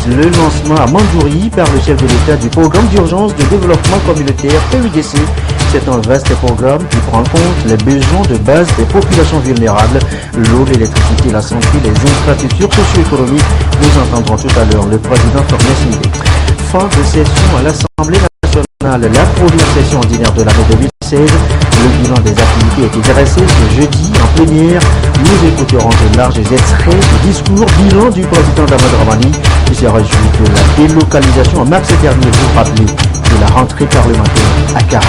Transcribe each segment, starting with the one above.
le lancement à Mandjouri par le chef de l'État du programme d'urgence de développement communautaire PUDC. C'est un vaste programme qui prend en compte les besoins de base des populations vulnérables, l'eau, l'électricité, la santé, les infrastructures socio-économiques. Nous entendrons tout à l'heure le président Fornès Singbe. Fin de session à l'Assemblée nationale, la première session ordinaire de l'année 2016. Le bilan des activités a été dressé ce jeudi en plénière. Nous écouterons de larges extraits du discours bilan du président Damat Dramani qui s'est réjoui de la délocalisation en mars dernier, vous rappelez, de la rentrée parlementaire à Kara.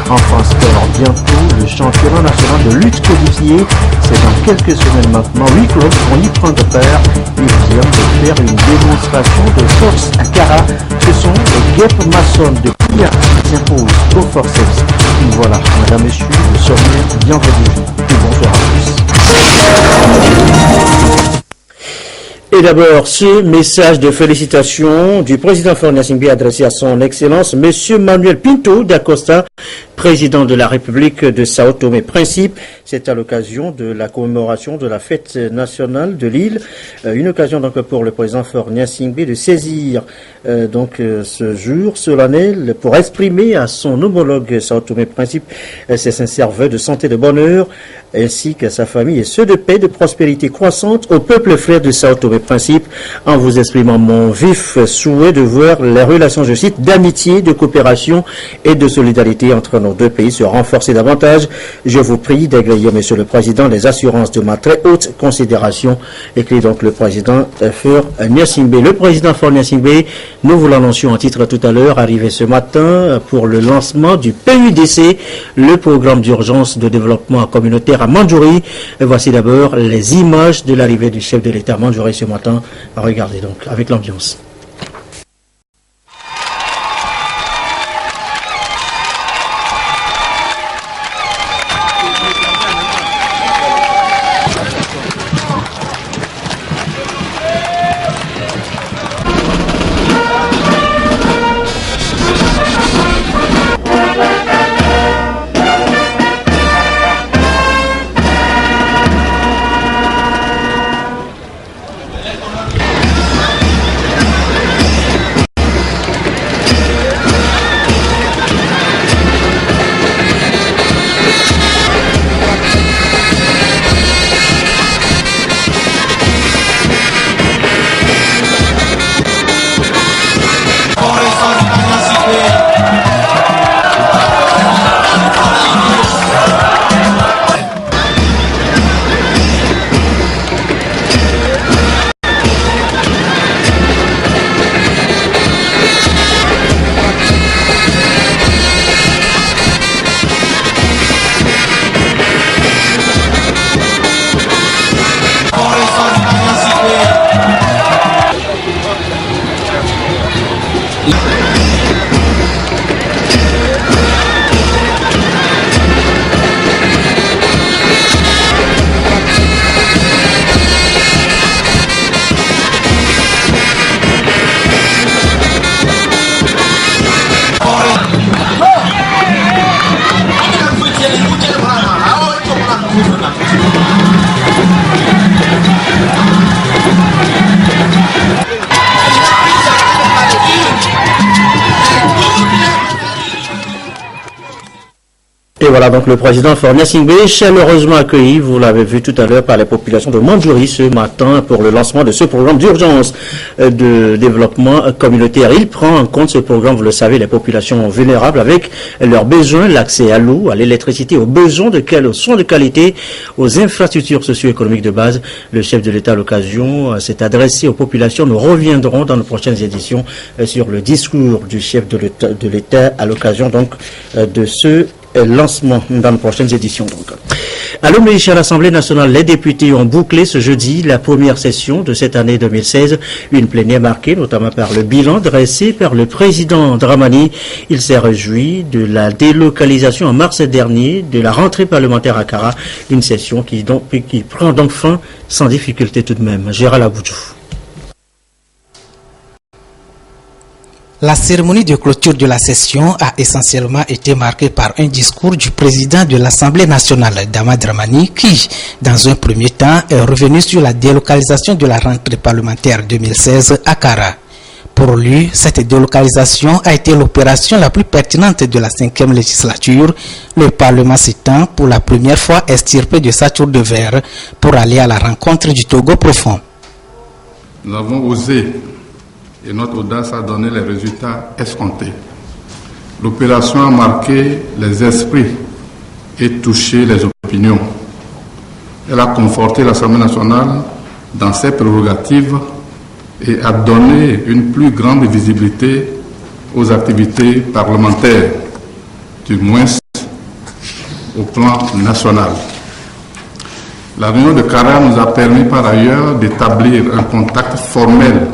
Enfin, sport, bientôt le championnat national de lutte codifiée. C'est dans quelques semaines maintenant. 8 clubs vont y prendre part. Ils viennent de faire une démonstration de force à Kara. Ce sont les guêpes maçonnes de Kouya qui s'imposent au forceps. Voilà, madame, monsieur, le sommaire, bienvenue et bonsoir à tous. Et d'abord, ce message de félicitations du président Fornès Singbe adressé à son Excellence, monsieur Manuel Pinto da Costa, président de la République de Sao Tomé-Principe. C'est à l'occasion de la commémoration de la fête nationale de l'île. Une occasion donc pour le président Fornès Singbe de saisir ce jour solennel pour exprimer à son homologue Sao Tomé-Principe ses sincères vœux de santé, de bonheur, ainsi qu'à sa famille et ceux de paix, de prospérité croissante au peuple frère de Sao Tomé-Principe, en vous exprimant mon vif souhait de voir les relations, je cite, d'amitié, de coopération et de solidarité entre nos deux pays se renforcer davantage. Je vous prie d'agréer, monsieur le président, les assurances de ma très haute considération, écrit donc le président Fornès Singbe. Le président Fornès Singbe, nous vous l'annoncions en titre tout à l'heure, arrivé ce matin pour le lancement du PUDC, le programme d'urgence de développement communautaire à Mandjouri. Voici d'abord les images de l'arrivée du chef de l'État à Mandjouri ce matin. Regardez donc avec l'ambiance. Et voilà donc le président Fornès Singbe, chaleureusement accueilli, vous l'avez vu tout à l'heure, par les populations de Mandjouri ce matin pour le lancement de ce programme d'urgence de développement communautaire. Il prend en compte ce programme, vous le savez, les populations vulnérables avec leurs besoins, l'accès à l'eau, à l'électricité, aux besoins aux soins de qualité, aux infrastructures socio-économiques de base. Le chef de l'État à l'occasion s'est adressé aux populations. Nous reviendrons dans nos prochaines éditions sur le discours du chef de l'État à l'occasion donc de ce lancement dans les prochaines éditions. Donc. À l'Omnichi à l'Assemblée nationale, les députés ont bouclé ce jeudi la première session de cette année 2016, une plénière marquée notamment par le bilan dressé par le président Dramani. Il s'est réjoui de la délocalisation en mars dernier de la rentrée parlementaire à Kara, une session qui prend donc fin sans difficulté tout de même. Gérald Aboudjou. La cérémonie de clôture de la session a essentiellement été marquée par un discours du président de l'Assemblée nationale, Damat Dramani, qui, dans un premier temps, est revenu sur la délocalisation de la rentrée parlementaire 2016 à Kara. Pour lui, cette délocalisation a été l'opération la plus pertinente de la 5e législature, le Parlement s'étant pour la première fois extirpé de sa tour de verre pour aller à la rencontre du Togo profond. Nous avons osé et notre audace a donné les résultats escomptés. L'opération a marqué les esprits et touché les opinions. Elle a conforté l'Assemblée nationale dans ses prérogatives et a donné une plus grande visibilité aux activités parlementaires, du moins au plan national. La réunion de Kara nous a permis par ailleurs d'établir un contact formel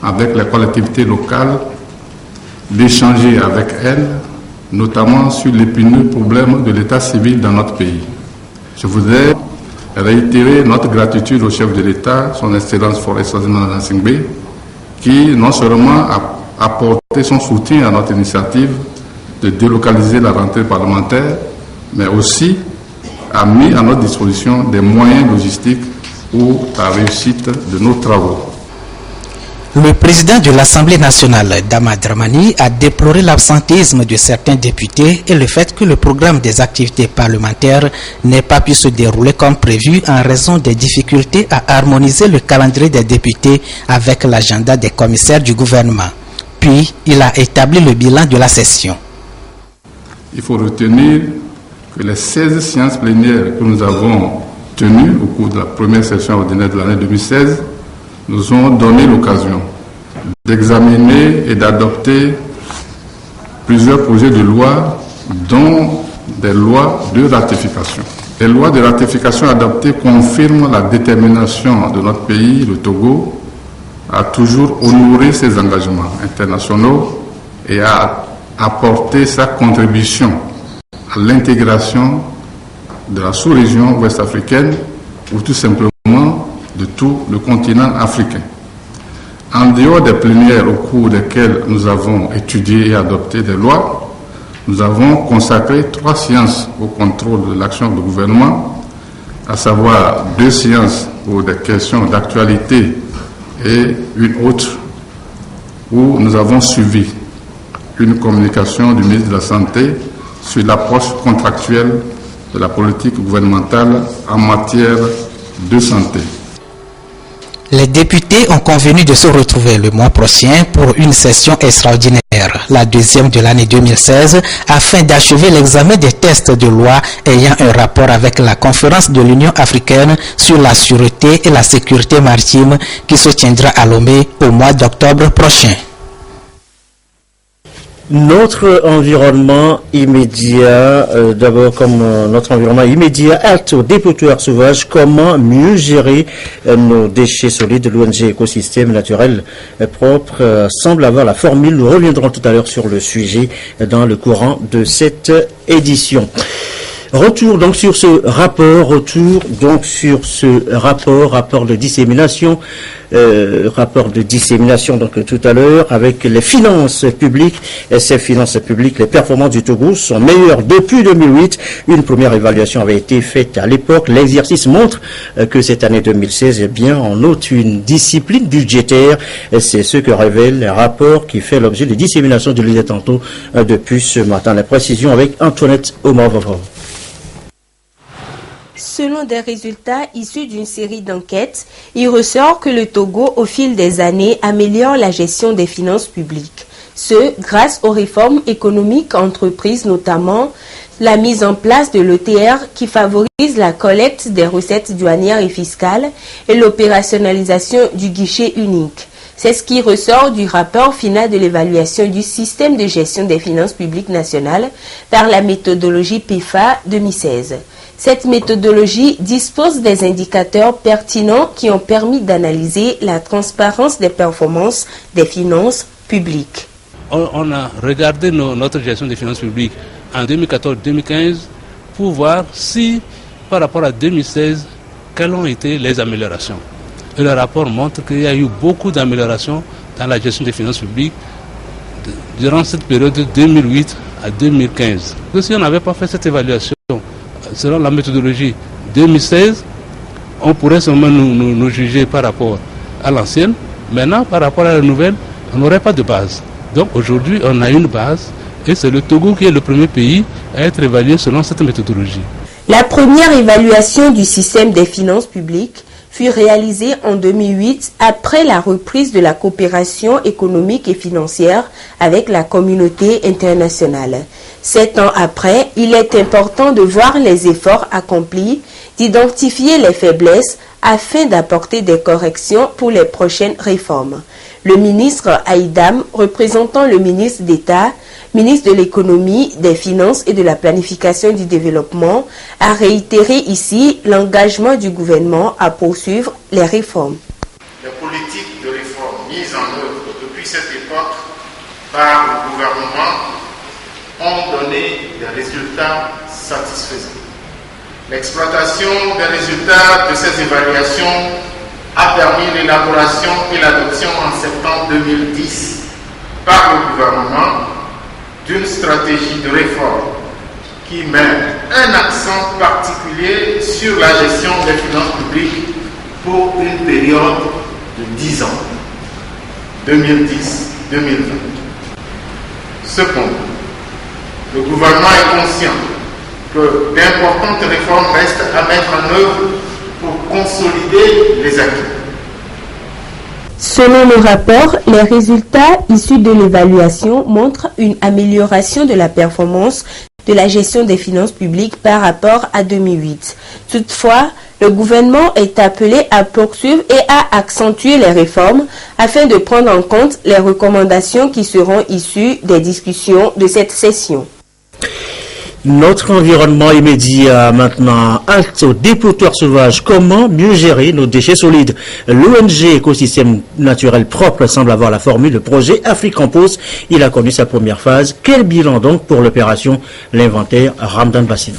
avec les collectivités locales, d'échanger avec elles, notamment sur l'épineux problème de l'état civil dans notre pays. Je voudrais réitérer notre gratitude au chef de l'État, son Excellence Faure Swaziman Gnassingbé, qui non seulement a apporté son soutien à notre initiative de délocaliser la rentrée parlementaire, mais aussi a mis à notre disposition des moyens logistiques pour la réussite de nos travaux. Le président de l'Assemblée nationale, Dama Dramani, a déploré l'absentéisme de certains députés et le fait que le programme des activités parlementaires n'ait pas pu se dérouler comme prévu en raison des difficultés à harmoniser le calendrier des députés avec l'agenda des commissaires du gouvernement. Puis, il a établi le bilan de la session. Il faut retenir que les 16 séances plénières que nous avons tenues au cours de la première session ordinaire de l'année 2016 nous ont donné l'occasion d'examiner et d'adopter plusieurs projets de loi, dont des lois de ratification. Les lois de ratification adoptées confirment la détermination de notre pays, le Togo, à toujours honorer ses engagements internationaux et à apporter sa contribution à l'intégration de la sous-région ouest-africaine ou tout simplement de tout le continent africain. En dehors des plénières au cours desquelles nous avons étudié et adopté des lois, nous avons consacré 3 séances au contrôle de l'action du gouvernement, à savoir 2 séances pour des questions d'actualité et une autre où nous avons suivi une communication du ministre de la Santé sur l'approche contractuelle de la politique gouvernementale en matière de santé. Les députés ont convenu de se retrouver le mois prochain pour une session extraordinaire, la 2e de l'année 2016, afin d'achever l'examen des textes de loi ayant un rapport avec la conférence de l'Union africaine sur la sûreté et la sécurité maritime qui se tiendra à Lomé au mois d'octobre prochain. Notre environnement immédiat, d'abord comme notre environnement immédiat, alerte aux dépotoirs sauvages, comment mieux gérer nos déchets solides. L'ONG Écosystème Naturel Propre semble avoir la formule. Nous reviendrons tout à l'heure sur le sujet dans le courant de cette édition. Retour donc sur ce rapport, rapport de dissémination, donc tout à l'heure avec les finances publiques. Et ces finances publiques, les performances du Togo sont meilleures depuis 2008. Une première évaluation avait été faite à l'époque. L'exercice montre que cette année 2016 est bien en note une discipline budgétaire. C'est ce que révèle un rapport qui fait l'objet de dissémination de l'idée tantôt depuis ce matin. La précision avec Antoinette Omarvavov. Selon des résultats issus d'une série d'enquêtes, il ressort que le Togo, au fil des années, améliore la gestion des finances publiques. Ce, grâce aux réformes économiques entreprises, notamment la mise en place de l'ETR qui favorise la collecte des recettes douanières et fiscales et l'opérationnalisation du guichet unique. C'est ce qui ressort du rapport final de l'évaluation du système de gestion des finances publiques nationales par la méthodologie PIFA 2016. Cette méthodologie dispose des indicateurs pertinents qui ont permis d'analyser la transparence des performances des finances publiques. On a regardé notre gestion des finances publiques en 2014-2015 pour voir si, par rapport à 2016, quelles ont été les améliorations. Et le rapport montre qu'il y a eu beaucoup d'améliorations dans la gestion des finances publiques durant cette période de 2008 à 2015. Et si on n'avait pas fait cette évaluation, selon la méthodologie 2016, on pourrait seulement nous juger par rapport à l'ancienne. Maintenant, par rapport à la nouvelle, on n'aurait pas de base. Donc aujourd'hui, on a une base et c'est le Togo qui est le premier pays à être évalué selon cette méthodologie. La première évaluation du système des finances publiques fut réalisée en 2008 après la reprise de la coopération économique et financière avec la communauté internationale. 7 ans après, il est important de voir les efforts accomplis, d'identifier les faiblesses afin d'apporter des corrections pour les prochaines réformes. Le ministre Aïdam, représentant le ministre d'État, ministre de l'économie, des finances et de la planification du développement, a réitéré ici l'engagement du gouvernement à poursuivre les réformes. Les politiques de réforme mises en œuvre depuis cette époque par le gouvernement ont donné des résultats satisfaisants. L'exploitation des résultats de ces évaluations a permis l'élaboration et l'adoption en septembre 2010 par le gouvernement d'une stratégie de réforme qui met un accent particulier sur la gestion des finances publiques pour une période de 10 ans, 2010-2020. Cependant, le gouvernement est conscient que d'importantes réformes restent à mettre en œuvre pour consolider les acquis. Selon le rapport, les résultats issus de l'évaluation montrent une amélioration de la performance de la gestion des finances publiques par rapport à 2008. Toutefois, le gouvernement est appelé à poursuivre et à accentuer les réformes afin de prendre en compte les recommandations qui seront issues des discussions de cette session. Notre environnement immédiat maintenant, halte au dépotoir sauvage. Comment mieux gérer nos déchets solides? L'ONG Écosystème Naturel Propre semble avoir la formule. Le projet AfriCompost, il a connu sa première phase. Quel bilan donc pour l'opération? L'inventaire Ramdan Bassine.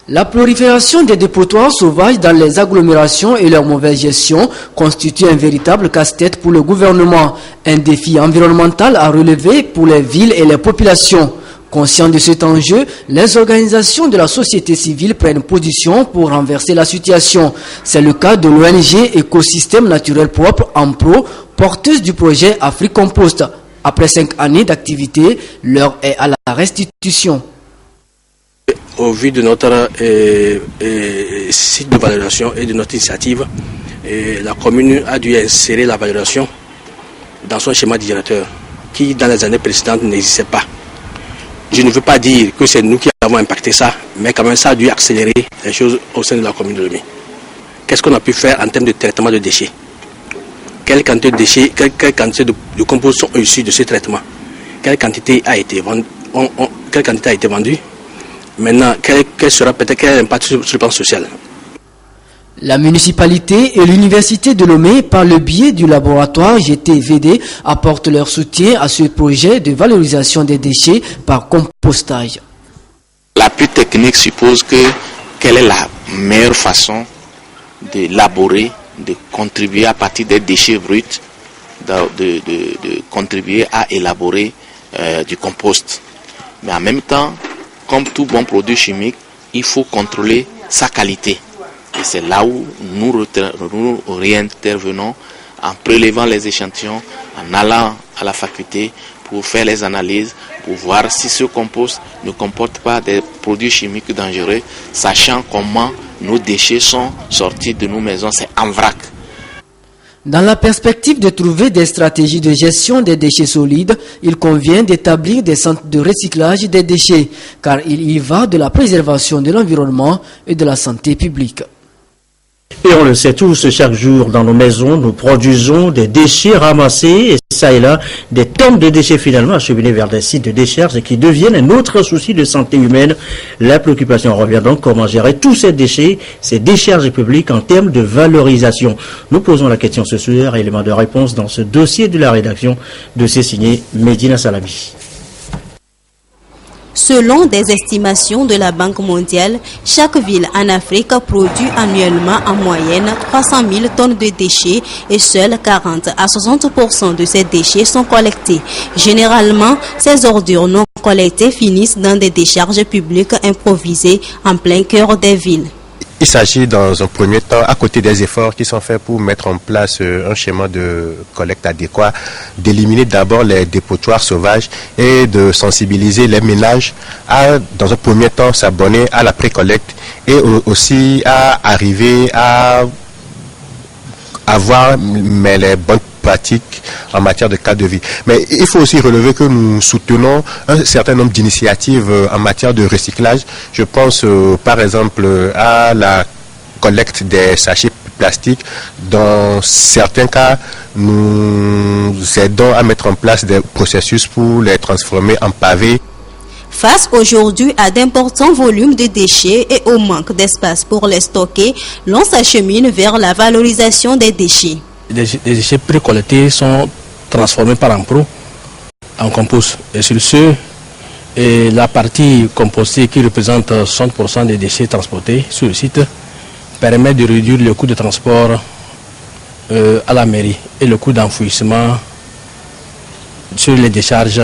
La prolifération des dépotoirs sauvages dans les agglomérations et leur mauvaise gestion constitue un véritable casse-tête pour le gouvernement, un défi environnemental à relever pour les villes et les populations. Conscients de cet enjeu, les organisations de la société civile prennent position pour renverser la situation. C'est le cas de l'ONG Écosystème Naturel Propre en pro, porteuse du projet AfriCompost. Après 5 années d'activité, l'heure est à la restitution. Au vu de notre site de valorisation et de notre initiative, la commune a dû insérer la valorisation dans son schéma directeur qui, dans les années précédentes, n'existait pas. Je ne veux pas dire que c'est nous qui avons impacté ça, mais quand même ça a dû accélérer les choses au sein de la commune de Lomé. Qu'est-ce qu'on a pu faire en termes de traitement de déchets? Quelle quantité de déchets, quelle quantité de compost sont issus de ce traitement? Quelle quantité a été vendue? Maintenant, quel sera peut-être quel impact sur le plan social? La municipalité et l'université de Lomé, par le biais du laboratoire GTVD, apportent leur soutien à ce projet de valorisation des déchets par compostage. L'appui technique suppose quelle est la meilleure façon d'élaborer, de contribuer à partir des déchets bruts, de contribuer à élaborer du compost. Mais en même temps, comme tout bon produit chimique, il faut contrôler sa qualité. Et c'est là où nous réintervenons en prélevant les échantillons, en allant à la faculté pour faire les analyses, pour voir si ce compost ne comporte pas des produits chimiques dangereux, sachant comment nos déchets sont sortis de nos maisons, c'est en vrac. Dans la perspective de trouver des stratégies de gestion des déchets solides, il convient d'établir des centres de recyclage des déchets, car il y va de la préservation de l'environnement et de la santé publique. Et on le sait tous, chaque jour dans nos maisons, nous produisons des déchets ramassés, et ça et là, des tonnes de déchets finalement acheminés vers des sites de décharge et qui deviennent un autre souci de santé humaine. La préoccupation revient donc comment gérer tous ces déchets, ces décharges publiques en termes de valorisation. Nous posons la question ce soir, élément de réponse dans ce dossier de la rédaction de C'est signé Medina Salami. Selon des estimations de la Banque mondiale, chaque ville en Afrique produit annuellement en moyenne 300 000 tonnes de déchets et seuls 40 à 60% de ces déchets sont collectés. Généralement, ces ordures non collectées finissent dans des décharges publiques improvisées en plein cœur des villes. Il s'agit dans un premier temps, à côté des efforts qui sont faits pour mettre en place un schéma de collecte adéquat, d'éliminer d'abord les dépotoirs sauvages et de sensibiliser les ménages à, dans un premier temps, s'abonner à la pré-collecte et aussi à arriver à avoir les bonnes pratiques en matière de cadre de vie. Mais il faut aussi relever que nous soutenons un certain nombre d'initiatives en matière de recyclage. Je pense par exemple à la collecte des sachets plastiques. Dans certains cas, nous aidons à mettre en place des processus pour les transformer en pavés. Face aujourd'hui à d'importants volumes de déchets et au manque d'espace pour les stocker, l'on s'achemine vers la valorisation des déchets. Les déchets précollectés sont transformés par Ampro en compost. Et sur ce, la partie compostée qui représente 60% des déchets transportés sur le site permet de réduire le coût de transport à la mairie et le coût d'enfouissement sur les décharges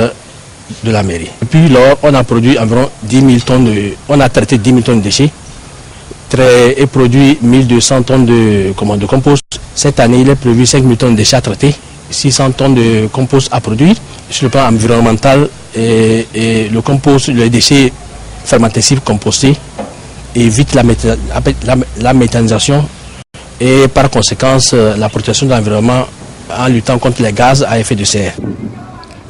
de la mairie. Et puis là, on a produit environ 10 000 tonnes on a traité 10 000 tonnes de déchets et produit 1200 tonnes de compost. Cette année, il est prévu 5 000 tonnes de déchets à traiter, 600 tonnes de compost à produire. Sur le plan environnemental, et le compost, les déchets fermentescifs compostés évite la méthanisation et par conséquence la protection de l'environnement en luttant contre les gaz à effet de serre.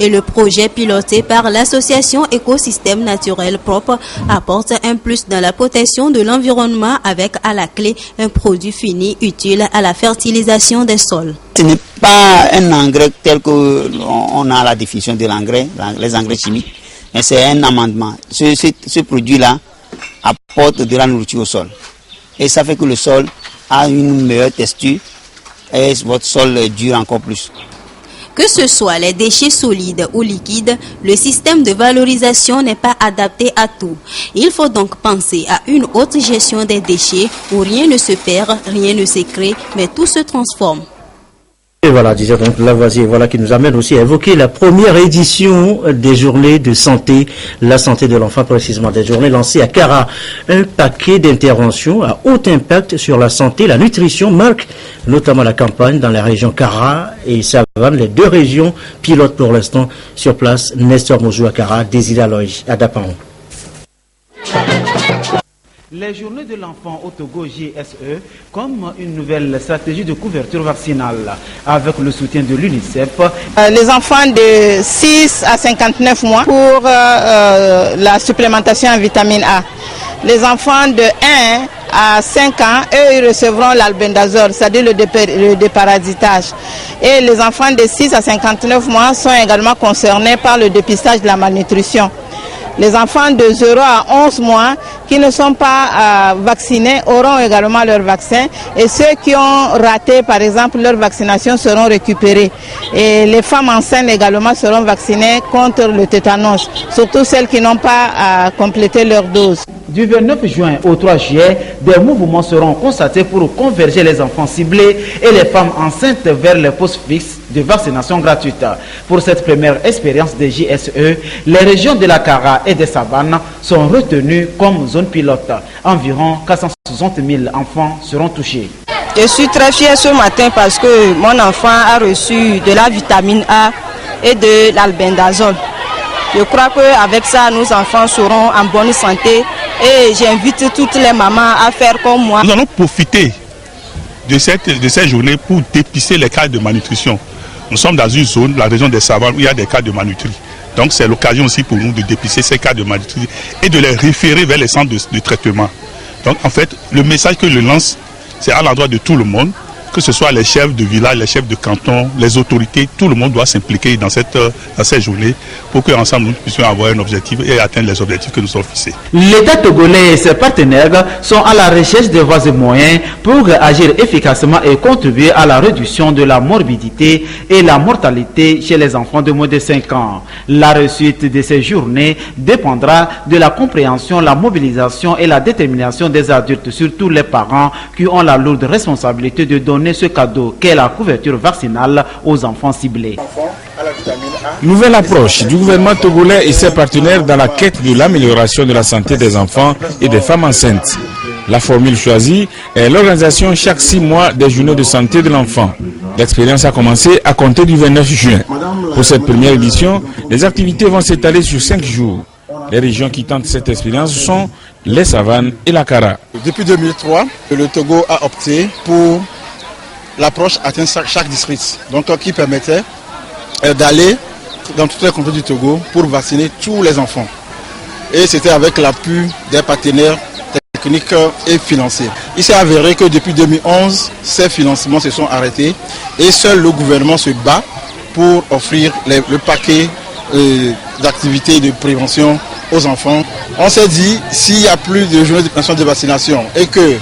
Et le projet piloté par l'association Écosystème Naturel Propre apporte un plus dans la protection de l'environnement avec à la clé un produit fini utile à la fertilisation des sols. Ce n'est pas un engrais tel qu'on a la définition de l'engrais, les engrais chimiques, mais c'est un amendement. Ce produit-là apporte de la nourriture au sol. Et ça fait que le sol a une meilleure texture et votre sol dure encore plus. Que ce soit les déchets solides ou liquides, le système de valorisation n'est pas adapté à tout. Il faut donc penser à une autre gestion des déchets où rien ne se perd, rien ne se crée, mais tout se transforme. Et voilà, disait donc Lavoisier, voilà qui nous amène aussi à évoquer la première édition des journées de santé, la santé de l'enfant précisément, des journées lancées à Kara. Un paquet d'interventions à haut impact sur la santé, la nutrition marque notamment la campagne dans la région Kara et Savane, les deux régions pilotes pour l'instant sur place, Nestor Mozou à Kara, Désiré Aloy à Dapan. Les journées de l'enfant au Togo JSE comme une nouvelle stratégie de couverture vaccinale avec le soutien de l'UNICEF. Les enfants de 6 à 59 mois pour la supplémentation en vitamine A. Les enfants de 1 à 5 ans, eux, ils recevront l'albendazole, c'est-à-dire le déparasitage. Et les enfants de 6 à 59 mois sont également concernés par le dépistage de la malnutrition. Les enfants de 0 à 11 mois qui ne sont pas vaccinés auront également leur vaccin et ceux qui ont raté par exemple leur vaccination seront récupérés. Et les femmes enceintes également seront vaccinées contre le tétanos, surtout celles qui n'ont pas complété leur dose. Du 29 juin au 3 juillet, des mouvements seront constatés pour converger les enfants ciblés et les femmes enceintes vers les postes fixes de vaccination gratuite. Pour cette première expérience des JSE, les régions de la Kara et des Savanes sont retenues comme zone pilote. Environ 460 000 enfants seront touchés. Je suis très fière ce matin parce que mon enfant a reçu de la vitamine A et de l'albendazole. Je crois qu'avec ça, nos enfants seront en bonne santé et j'invite toutes les mamans à faire comme moi. Nous allons profiter de cette journée pour dépister les cas de malnutrition. Nous sommes dans une zone, la région des Savanes, où il y a des cas de malnutrition. Donc c'est l'occasion aussi pour nous de dépister ces cas de malnutrition et de les référer vers les centres de traitement. Donc en fait, le message que je lance, c'est à l'endroit de tout le monde, que ce soit les chefs de village, les chefs de canton, les autorités, tout le monde doit s'impliquer dans cette journée pour qu'ensemble nous puissions avoir un objectif et atteindre les objectifs que nous sommes fixés. L'État togolais et ses partenaires sont à la recherche de voies et moyens pour agir efficacement et contribuer à la réduction de la morbidité et la mortalité chez les enfants de moins de 5 ans. La réussite de ces journées dépendra de la compréhension, la mobilisation et la détermination des adultes, surtout les parents qui ont la lourde responsabilité de donner ce cadeau qu'est la couverture vaccinale aux enfants ciblés. Nouvelle approche du gouvernement togolais et ses partenaires dans la quête de l'amélioration de la santé des enfants et des femmes enceintes. La formule choisie est l'organisation chaque 6 mois des journées de santé de l'enfant. L'expérience a commencé à compter du 29 juin. Pour cette première édition, les activités vont s'étaler sur 5 jours. Les régions qui tentent cette expérience sont les Savanes et la Kara. Depuis 2003, le Togo a opté pour l'approche atteindre chaque district, donc qui permettait d'aller dans toutes les cantons du Togo pour vacciner tous les enfants. Et c'était avec l'appui des partenaires techniques et financiers. Il s'est avéré que depuis 2011, ces financements se sont arrêtés et seul le gouvernement se bat pour offrir le paquet d'activités de prévention aux enfants. On s'est dit, s'il n'y a plus de journées de prévention de vaccination et que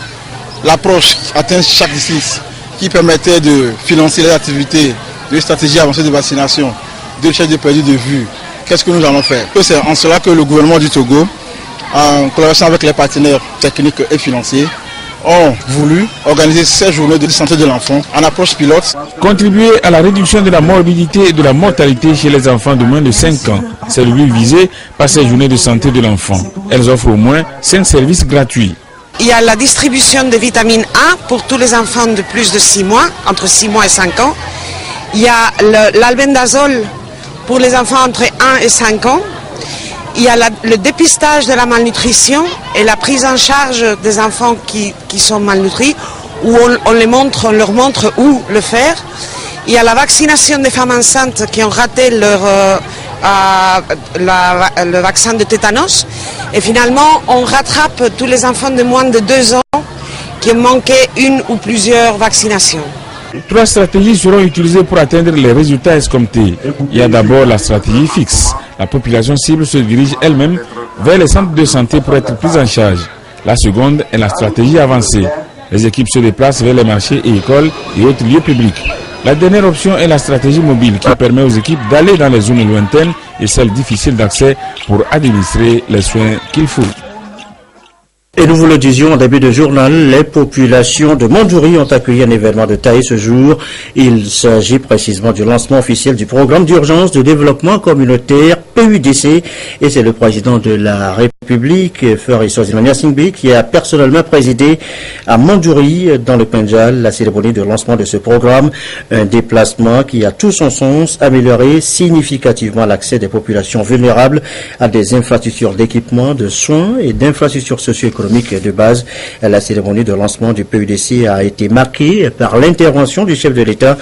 l'approche atteint chaque district qui permettait de financer les activités de stratégie avancée de vaccination, de recherche de perdu de vue, qu'est-ce que nous allons faire? C'est en cela que le gouvernement du Togo, en collaboration avec les partenaires techniques et financiers, ont voulu organiser ces journées de santé de l'enfant en approche pilote. Contribuer à la réduction de la morbidité et de la mortalité chez les enfants de moins de 5 ans. C'est le but visé par ces journées de santé de l'enfant. Elles offrent au moins 5 services gratuits. Il y a la distribution de vitamine A pour tous les enfants de plus de 6 mois, entre 6 mois et 5 ans. Il y a l'albendazole pour les enfants entre 1 et 5 ans. Il y a le dépistage de la malnutrition et la prise en charge des enfants qui sont malnutris, où on leur montre où le faire. Il y a la vaccination des femmes enceintes qui ont raté le vaccin de tétanos. Et finalement, on rattrape tous les enfants de moins de 2 ans qui ont manqué une ou plusieurs vaccinations. 3 stratégies seront utilisées pour atteindre les résultats escomptés. Il y a d'abord la stratégie fixe. La population cible se dirige elle-même vers les centres de santé pour être prise en charge. La seconde est la stratégie avancée. Les équipes se déplacent vers les marchés et écoles et autres lieux publics. La dernière option est la stratégie mobile qui permet aux équipes d'aller dans les zones lointaines et celles difficiles d'accès pour administrer les soins qu'il faut. Et nous vous le disions en début de journal, les populations de Mandjouri ont accueilli un événement de taille ce jour. Il s'agit précisément du lancement officiel du programme d'urgence de développement communautaire PUDC. Et c'est le président de la République, Faure Sozimania Singbi, qui a personnellement présidé à Mandjouri, dans le Pendjal, la cérémonie de lancement de ce programme. Un déplacement qui a tout son sens, améliorer significativement l'accès des populations vulnérables à des infrastructures d'équipement, de soins et d'infrastructures socio-économiques de base. La cérémonie de lancement du PUDC a été marquée par l'intervention du chef de l'État,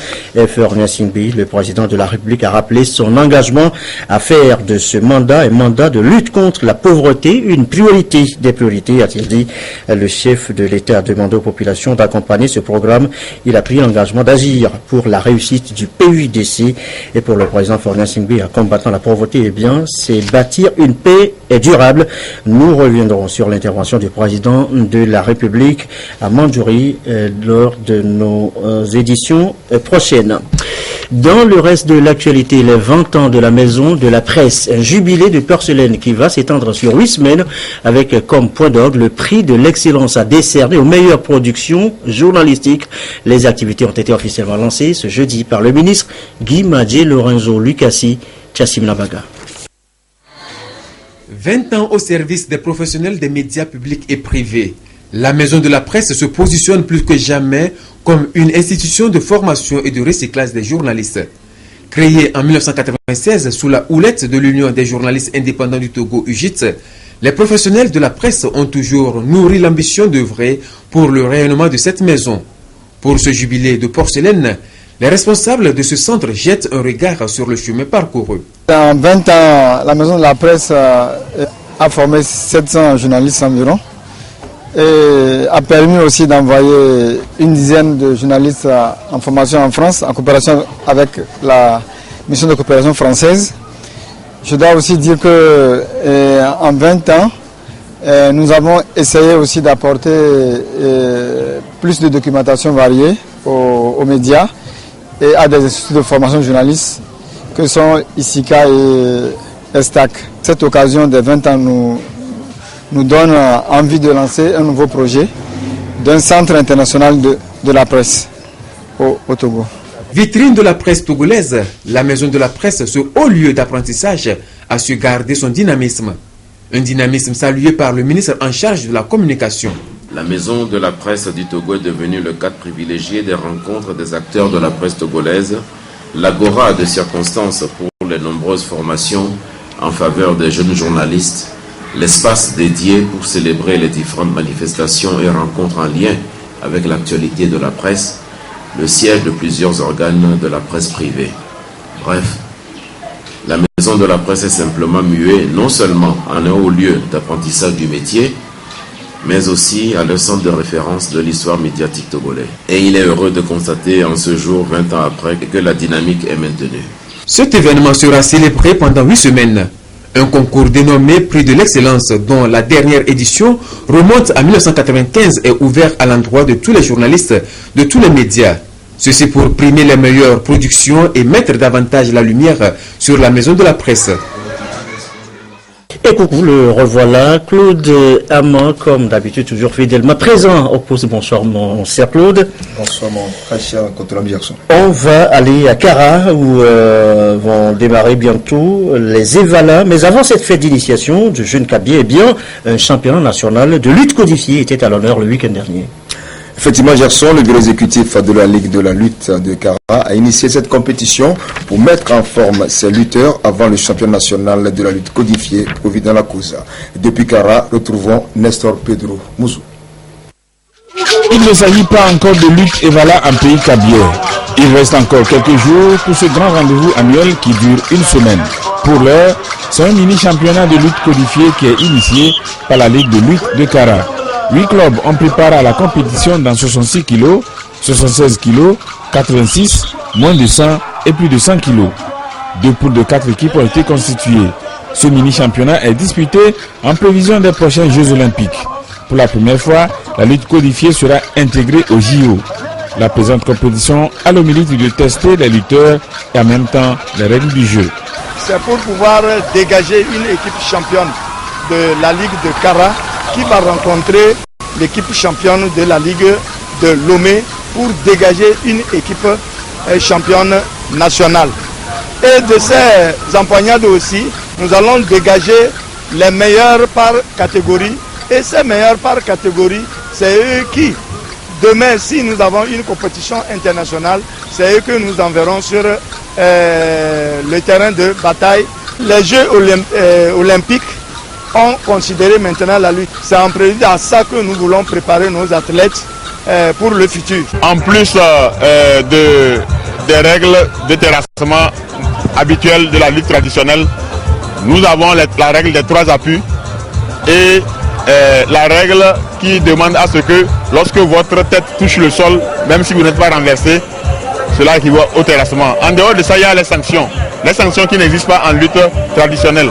Faure Singbi. Le président de la République a rappelé son engagement à faire de ce mandat un mandat de lutte contre la pauvreté, une priorité des priorités, a-t-il dit. Le chef de l'État a demandé aux populations d'accompagner ce programme. Il a pris l'engagement d'agir pour la réussite du PUDC. Et pour le président Faure Singbi, en combattant la pauvreté, eh bien, c'est bâtir une paix durable. Nous reviendrons sur l'intervention du président de la République à Mandjouri lors de nos éditions prochaines. Dans le reste de l'actualité, les 20 ans de la maison de la presse, un jubilé de porcelaine qui va s'étendre sur 8 semaines avec comme point d'orgue le prix de l'excellence à décerner aux meilleures productions journalistiques. Les activités ont été officiellement lancées ce jeudi par le ministre Guy Madje Lorenzo Lucasi Tchassimnabaga. 20 ans au service des professionnels des médias publics et privés. La Maison de la Presse se positionne plus que jamais comme une institution de formation et de recyclage des journalistes. Créée en 1996 sous la houlette de l'Union des journalistes indépendants du Togo, UJIT, les professionnels de la presse ont toujours nourri l'ambition d'œuvrer pour le rayonnement de cette maison. Pour ce jubilé de porcelaine, les responsables de ce centre jettent un regard sur le chemin parcouru. En 20 ans, la Maison de la Presse a formé 700 journalistes environ et a permis aussi d'envoyer une dizaine de journalistes en formation en France en coopération avec la mission de coopération française. Je dois aussi dire que en 20 ans, nous avons essayé aussi d'apporter plus de documentation variée aux médias et à des instituts de formation de journalistes que sont ISICA et ESTAC. Cette occasion des 20 ans nous donne envie de lancer un nouveau projet d'un centre international de la presse au Togo. Vitrine de la presse togolaise, la Maison de la Presse, ce haut lieu d'apprentissage, a su garder son dynamisme. Un dynamisme salué par le ministre en charge de la communication. La maison de la presse du Togo est devenue le cadre privilégié des rencontres des acteurs de la presse togolaise, l'agora de circonstances pour les nombreuses formations en faveur des jeunes journalistes, l'espace dédié pour célébrer les différentes manifestations et rencontres en lien avec l'actualité de la presse, le siège de plusieurs organes de la presse privée. Bref, la maison de la presse est simplement muée non seulement en un haut lieu d'apprentissage du métier, mais aussi à le centre de référence de l'histoire médiatique togolais. Et il est heureux de constater en ce jour, 20 ans après, que la dynamique est maintenue. Cet événement sera célébré pendant 8 semaines. Un concours dénommé Prix de l'excellence, dont la dernière édition remonte à 1995, est ouvert à l'endroit de tous les journalistes de tous les médias. Ceci pour primer les meilleures productions et mettre davantage la lumière sur la maison de la presse. Et coucou, le revoilà, Claude Amand, comme d'habitude, toujours fidèlement présent au poste. Bonsoir mon cher Claude. Bonsoir mon très cher Cotolam Jackson. On va aller à Kara où vont démarrer bientôt les Evala. Mais avant cette fête d'initiation du jeune Kabyé, eh bien, un championnat national de lutte codifiée était à l'honneur le week-end dernier. Effectivement, Gerson, le bureau exécutif de la Ligue de la lutte de Kara a initié cette compétition pour mettre en forme ses lutteurs avant le championnat national de la lutte codifiée prévu dans la cause. Depuis Kara, retrouvons Nestor Pedro Mouzou. Il ne s'agit pas encore de lutte Evala en pays Kabyé. Il reste encore quelques jours pour ce grand rendez-vous annuel qui dure une semaine. Pour l'heure, c'est un mini-championnat de lutte codifiée qui est initié par la Ligue de lutte de Kara. 8 clubs ont préparé à la compétition dans 66 kg, 76 kg, 86, moins de 100 et plus de 100 kg. 2 poules de 4 équipes ont été constituées. Ce mini-championnat est disputé en prévision des prochains Jeux Olympiques. Pour la première fois, la lutte codifiée sera intégrée au JO. La présente compétition a le mérite de tester les lutteurs et en même temps les règles du jeu. C'est pour pouvoir dégager une équipe championne de la Ligue de Kara qui va rencontrer l'équipe championne de la Ligue de Lomé pour dégager une équipe championne nationale. Et de ces empoignades aussi, nous allons dégager les meilleurs par catégorie. Et ces meilleurs par catégorie, c'est eux qui, demain, si nous avons une compétition internationale, c'est eux que nous enverrons sur le terrain de bataille. Les Jeux olympiques ont considéré maintenant la lutte. C'est en prélude à ça que nous voulons préparer nos athlètes pour le futur. En plus des règles de terrassement habituelles de la lutte traditionnelle, nous avons la règle des 3 appuis et la règle qui demande à ce que lorsque votre tête touche le sol, même si vous n'êtes pas renversé, cela équivaut au terrassement. En dehors de ça, il y a les sanctions qui n'existent pas en lutte traditionnelle.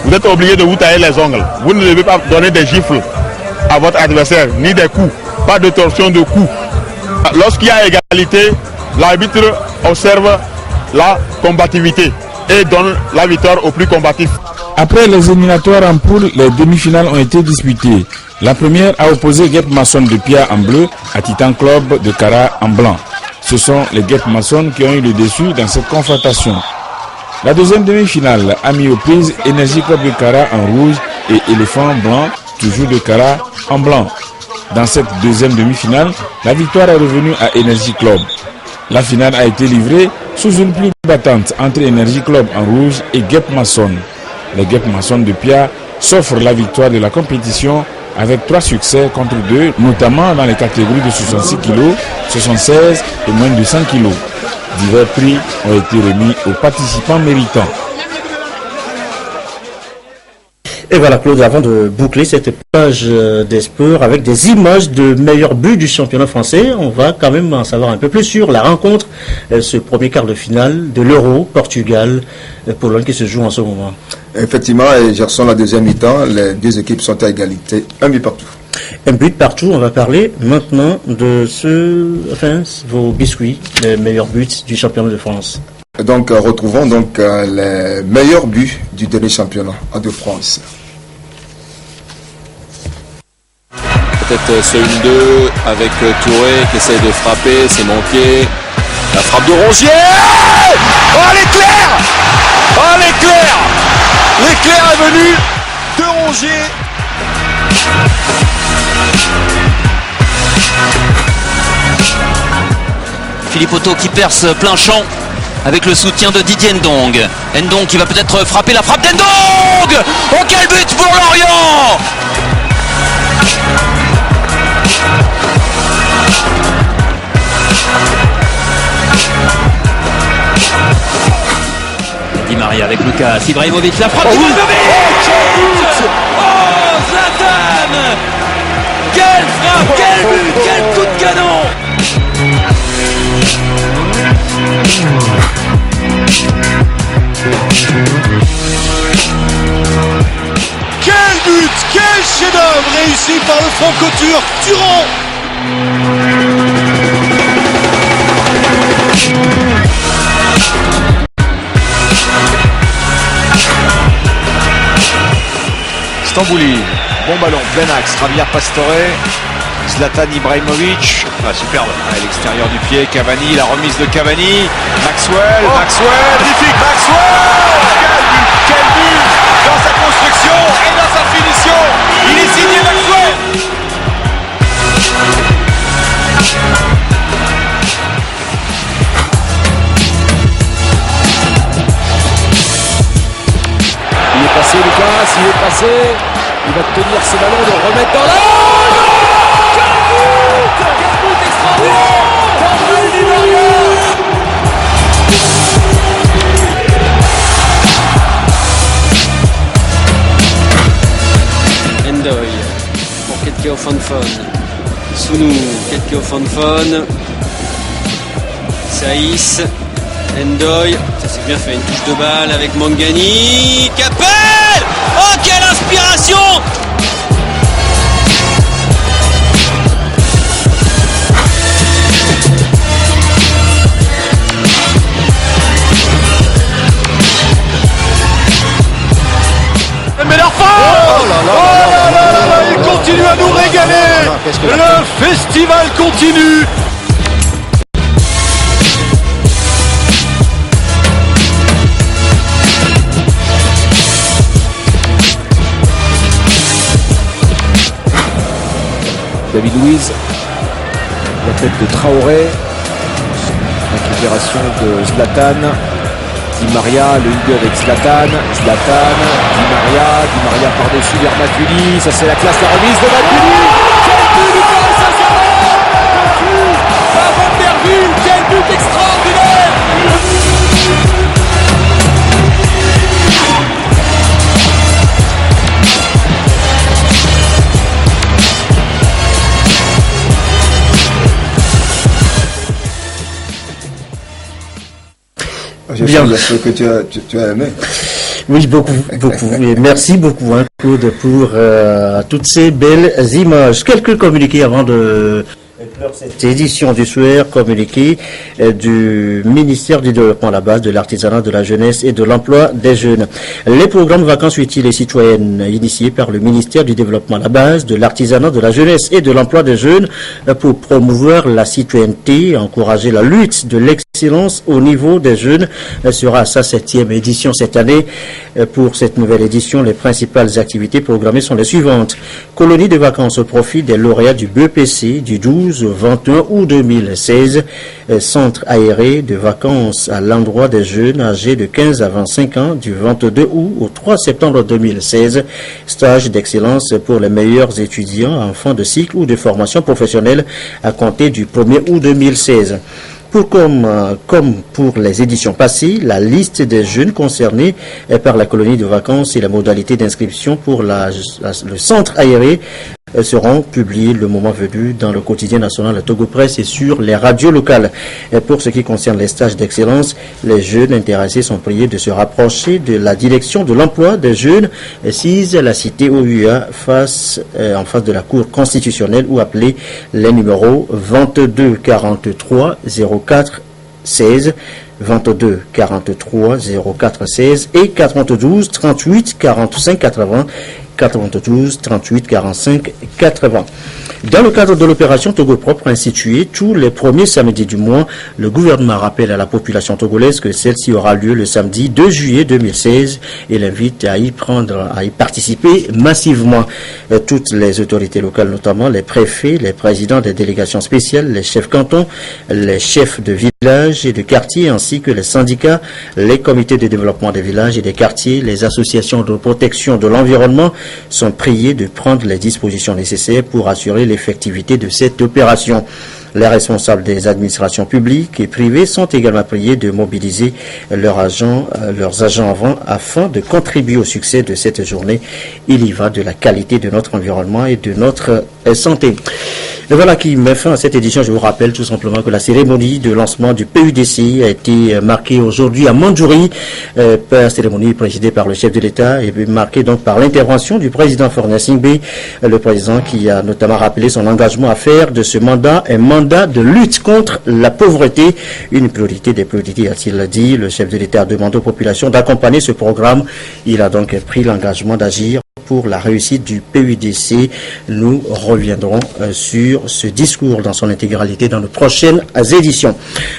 Vous êtes obligé de vous tailler les ongles. Vous ne devez pas donner des gifles à votre adversaire, ni des coups, pas de torsion de coups. Lorsqu'il y a égalité, l'arbitre observe la combativité et donne la victoire au plus combatif. Après les éliminatoires en poule, les demi-finales ont été disputées. La première a opposé Guêpes Maçon de Pia en bleu à Titan Club de Kara en blanc. Ce sont les Guêpes Maçon qui ont eu le dessus dans cette confrontation. La deuxième demi-finale a mis aux prises Énergie Club de Kara en rouge et Éléphant Blanc, toujours de Kara, en blanc. Dans cette deuxième demi-finale, la victoire est revenue à Énergie Club. La finale a été livrée sous une pluie battante entre Énergie Club en rouge et Guêpes Maçon. Les Guêpes Maçon de Pia s'offrent la victoire de la compétition avec 3 succès contre 2, notamment dans les catégories de 66 kg, 76 et moins de 100 kg. Divers prix ont été remis aux participants méritants. Et voilà Claude, avant de boucler cette page d'espoir avec des images de meilleurs buts du championnat français, on va quand même en savoir un peu plus sur la rencontre, ce premier quart de finale de l'Euro, Portugal-Pologne qui se joue en ce moment. Effectivement, et Gerson, la deuxième mi-temps, les deux équipes sont à égalité, un but partout. Un but partout, on va parler maintenant de vos biscuits, les meilleurs buts du championnat de France. Donc retrouvons donc les meilleurs buts du dernier championnat de France. Peut-être ce 1-2 avec Touré qui essaie de frapper, c'est manqué. La frappe de Rongier. Oh l'éclair. Oh l'éclair. L'éclair est venu de Rongier. Philippe Otto qui perce plein champ avec le soutien de Didier Ndong. Ndong qui va peut-être frapper, la frappe d'Ndong. Oh, quel but pour Lorient! Di Maria avec Lucas Ibrahimovic, la frappe d'Ibrahimovic. Oh, Zlatan! Quelle frappe, quel but, quel coup de canon! Quel but, quel chef-d'œuvre réussi par le franco-turc Thuram. Stambouli, bon ballon, plein axe, Javier Pastore, Zlatan Ibrahimovic, superbe, à l'extérieur du pied, Cavani, la remise de Cavani, Maxwell, magnifique, Maxwell, quel but, dans sa construction et dans sa finition, il est signé Maxwell. Il est passé Lucas, il est passé, il va tenir ce ballon, le remettre dans la... Endoy pour Ketkeo Fonfon. Sounou, Ketkeo Fonfon. Saïs. Endoy. Ça c'est bien fait. Une touche de balle avec Mangani. Capel. Oh, quelle inspiration! Mais l'enfant! Il continue à nous régaler! Le festival continue! David Luiz, la tête de Traoré, récupération de Zlatan, Di Maria, le hideux avec Zlatan, Di Maria par-dessus vers Matuidi, ça c'est la classe, la remise de Matuidi, quel but du Paris Saint-Germain, Van der Wiel, quel but extraordinaire. Bien. J'espère que tu as aimé. Oui, beaucoup. Et merci beaucoup, Claude, pour toutes ces belles images. Quelques communiqués avant de cette édition du soir, communiqué du ministère du Développement à la base de l'artisanat, de la jeunesse et de l'emploi des jeunes. Les programmes vacances utiles et citoyennes initiés par le ministère du Développement à la base de l'artisanat, de la jeunesse et de l'emploi des jeunes pour promouvoir la citoyenneté, encourager la lutte de l'excellence au niveau des jeunes sera à sa 7e édition cette année. Pour cette nouvelle édition, les principales activités programmées sont les suivantes. Colonie de vacances au profit des lauréats du BEPC du 12 au 21 août 2016. Centre aéré de vacances à l'endroit des jeunes âgés de 15 à 25 ans du 22 août au 3 septembre 2016. Stage d'excellence pour les meilleurs étudiants en fin de cycle ou de formation professionnelle à compter du 1er août 2016. Comme pour les éditions passées, la liste des jeunes concernés par la colonie de vacances et la modalité d'inscription pour le centre aéré seront publiés le moment venu dans le quotidien national Togo Presse et sur les radios locales. Et pour ce qui concerne les stages d'excellence, les jeunes intéressés sont priés de se rapprocher de la direction de l'emploi des jeunes assise à la cité OUA en face de la Cour constitutionnelle ou appeler les numéros 22 43 04 16, 22 43 04 16 et 92 38 45 80, 92 38 45 80. Dans le cadre de l'opération Togo Propre instituée tous les premiers samedis du mois, le gouvernement rappelle à la population togolaise que celle-ci aura lieu le samedi 2 juillet 2016 et l'invite à y participer massivement. Toutes les autorités locales, notamment les préfets, les présidents des délégations spéciales, les chefs cantons, les chefs de village et de quartier, ainsi que les syndicats, les comités de développement des villages et des quartiers, les associations de protection de l'environnement sont priés de prendre les dispositions nécessaires pour assurer l'effectivité de cette opération. Les responsables des administrations publiques et privées sont également priés de mobiliser leurs agents afin de contribuer au succès de cette journée. Il y va de la qualité de notre environnement et de notre santé. Et voilà qui met fin à cette édition. Je vous rappelle tout simplement que la cérémonie de lancement du PUDC a été marquée aujourd'hui à Mandjouri, cérémonie présidée par le chef de l'État et marquée donc par l'intervention du président Faure Gnassingbé, le président qui a notamment rappelé son engagement à faire de ce mandat un mandat de lutte contre la pauvreté, une priorité des priorités, a-t-il dit. Le chef de l'État a demandé aux populations d'accompagner ce programme. Il a donc pris l'engagement d'agir pour la réussite du PUDC. Nous reviendrons sur ce discours dans son intégralité dans nos prochaines éditions.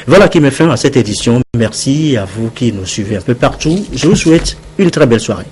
Voilà qui met fin à cette édition. Merci à vous qui nous suivez un peu partout. Je vous souhaite une très belle soirée.